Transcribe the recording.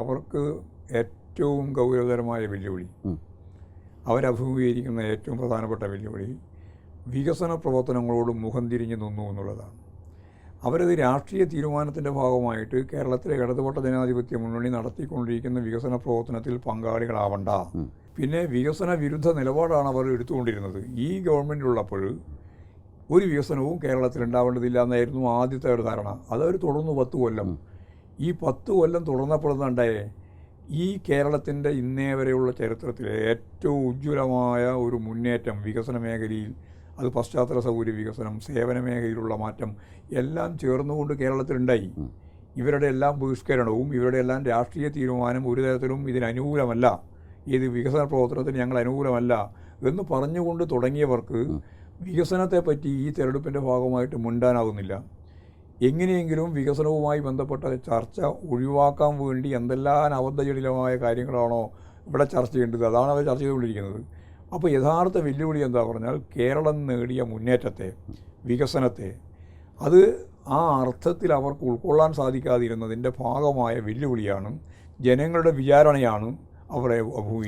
അവർക്ക് ഏറ്റവും ഗൗരവതരമായ വെല്ലുവിളി, അവരഭിമുഖീകരിക്കുന്ന ഏറ്റവും പ്രധാനപ്പെട്ട വെല്ലുവിളി വികസന പ്രവർത്തനങ്ങളോട് മുഖം തിരിഞ്ഞു നിന്നു എന്നുള്ളതാണ്. അവരത് രാഷ്ട്രീയ തീരുമാനത്തിൻ്റെ ഭാഗമായിട്ട് കേരളത്തിലെ ഇടതുപക്ഷ ജനാധിപത്യ മുന്നണി നടത്തിക്കൊണ്ടിരിക്കുന്ന വികസന പ്രവർത്തനത്തിൽ പങ്കാളികളാവണ്ട. പിന്നെ വികസന വിരുദ്ധ നിലപാടാണ് അവർ എടുത്തുകൊണ്ടിരുന്നത്. ഈ ഗവൺമെൻറ്റുള്ളപ്പോൾ ഒരു വികസനവും കേരളത്തിൽ ഉണ്ടാവേണ്ടതില്ല എന്നായിരുന്നു ആദ്യത്തെ ഒരു ധാരണ. അതവർ തുടർന്നു 10 കൊല്ലം. ഈ 10 കൊല്ലം തുടർന്നപ്പെടുന്നുണ്ടായേ ഈ കേരളത്തിൻ്റെ ഇന്നേ വരെയുള്ള ചരിത്രത്തിലെ ഏറ്റവും ഉജ്ജ്വലമായ ഒരു മുന്നേറ്റം വികസന മേഖലയിൽ, അത് പശ്ചാത്തല സൗകര്യ വികസനം, സേവന മേഖലയിലുള്ള മാറ്റം എല്ലാം ചേർന്നുകൊണ്ട് കേരളത്തിലുണ്ടായി. ഇവരുടെ എല്ലാം ബഹിഷ്കരണവും ഇവരുടെ എല്ലാം രാഷ്ട്രീയ തീരുമാനം ഒരു തരത്തിലും ഇതിനനുകൂലമല്ല, ഏത് വികസന പ്രവർത്തനത്തിന് ഞങ്ങൾ അനുകൂലമല്ല എന്ന് പറഞ്ഞുകൊണ്ട് തുടങ്ങിയവർക്ക് വികസനത്തെപ്പറ്റി ഈ തെരഞ്ഞെടുപ്പിൻ്റെ ഭാഗമായിട്ട് മുണ്ടാനാവുന്നില്ല. എങ്ങനെയെങ്കിലും വികസനവുമായി ബന്ധപ്പെട്ട ചർച്ച ഒഴിവാക്കാൻ വേണ്ടി എന്തെല്ലാം അബദ്ധജടിലമായ കാര്യങ്ങളാണോ ഇവിടെ ചർച്ച ചെയ്യേണ്ടത് അതാണ് അവർ ചർച്ച ചെയ്തുകൊണ്ടിരിക്കുന്നത്. അപ്പോൾ യഥാർത്ഥ വെല്ലുവിളി എന്താ പറഞ്ഞാൽ കേരളം നേടിയ മുന്നേറ്റത്തെ, വികസനത്തെ, അത് ആ അർത്ഥത്തിൽ അവർക്ക് ഉൾക്കൊള്ളാൻ സാധിക്കാതിരുന്നതിൻ്റെ ഭാഗമായ വെല്ലുവിളിയാണ്, ജനങ്ങളുടെ വിചാരണയാണ് അവരെ അഭിമുഖീകരിക്കുന്നത്.